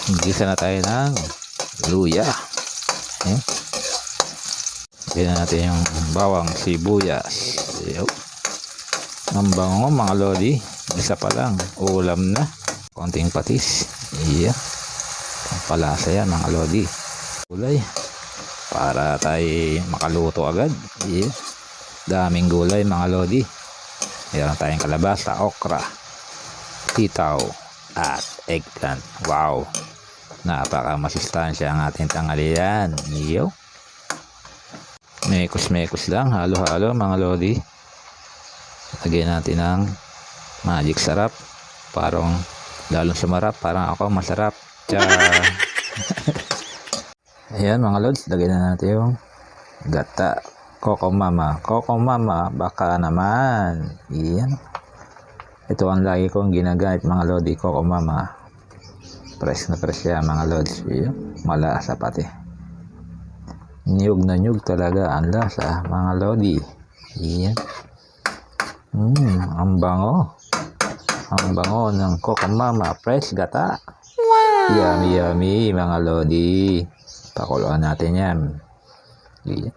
Gisa na tayo ng luya. Eh? Gawin natin yung bawang sibuyas. Yup. Ang bango mga lodi. Isa pa lang. Ulam na. Konting patis. Iya. Pampalasa yan mga lodi. Gulay. Para tayo makaluto agad. Iya. Daming gulay mga lodi. Meron tayong kalabasa, okra, sitaw, at eggplant. Wow. Napaka masustansya ang ating tanghalian. Iyo. Mekos-mekos lang. Halo-halo mga lodi. Lagyan natin ng magic sarap. Parang lalong sumarap. Parang ako masarap. Ayan mga lods. Lagyan na natin yung gata. Coco Mama. Coco Mama. Baka naman. Iyan. Ito ang lagi kong ginagamit mga lodi. Coco Mama. Fresh na fresh yan mga lods. Iyan. Malasa pati. Niyog na niyog talaga ang lasa mga lodi. Iyan. Ang bango. Ang bango ng Coco Mama. Fresh gata. Wow. Yummy yummy mga lodi. Pakuluan natin yan. Iyan.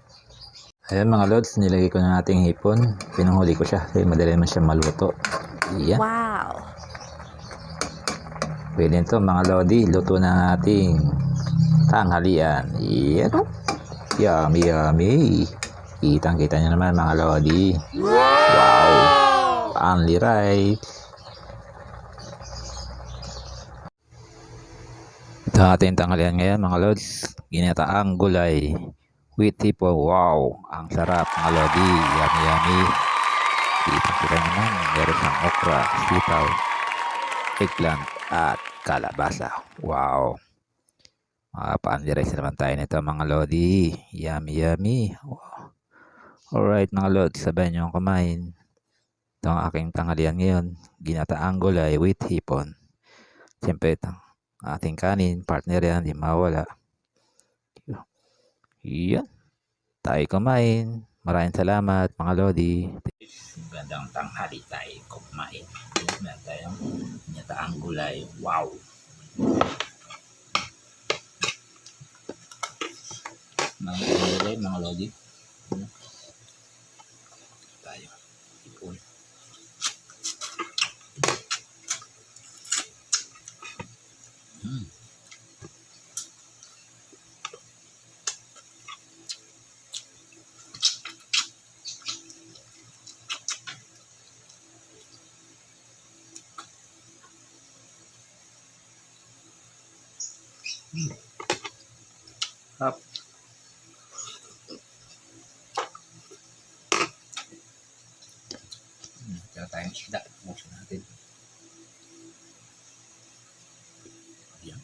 Ayan mga lods, nilagay ko na nating hipon. Pinanghuli ko siya kasi madali naman siya maluto. Iyan. Wow! Pwede ito mga lodi, luto na ating tanghalian. Iyan. Yummy yummy. Kitang kita nyo naman mga lodi. Wow! Only right. Ito ating tanghalian ngayon mga lods. Ginataang gulay with hipon. Wow, ang sarap mga lodi. Yummy yummy. Kita naman meron ng okra, sitaw, eggplant at kalabasa. Wow, pa-andirize naman tayo nito mga lodi. Yummy yummy. Wow. Alright mga lodi, sabay nyo kumain. Ito ang aking tanghalian ngayon. Ginataang gulay with hipon. Siyempre ito ating kanin, partner yan, di mawala. Iyan. Tayo kumain. Maraming salamat mga lodi. Magandang tanghali tayo kumain. Meron tayong ginataang gulay. Wow. Mga gulay mga lodi. Tayo. Ipon. Up. Kaya tayong isda. Buksan natin. Ayan.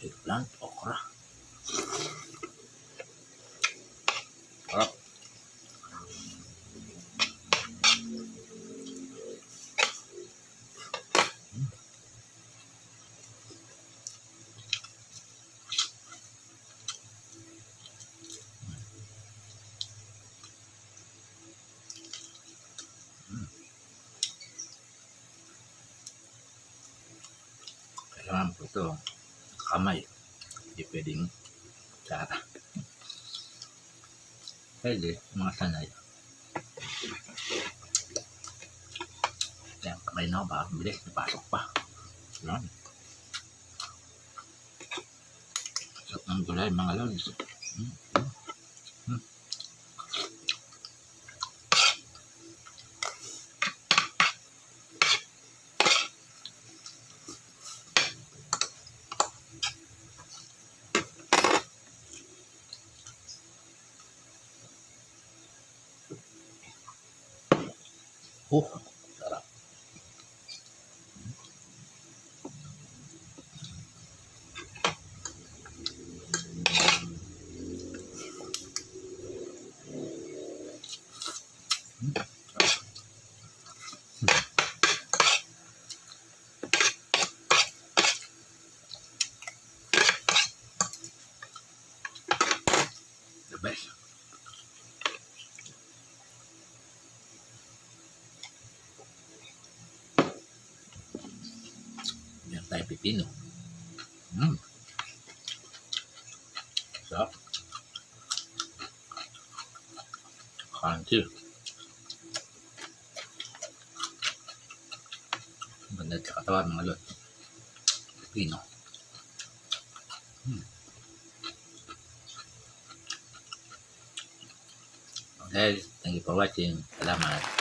Eggplant, okra. Sarap. Kailangan po ito kamay. Hindi pwedeng tara. Pwede, mga sanay. Kaya kamay na ba? Bilis, napasok pa. Yan. Sarap ng gulay mga lods. Sarap. The best. Tayo pipino. Mm. Sarap. Crunchy. Ganda sa katawan mga lod. Pipino. Okay, thank you for watching. Salamat.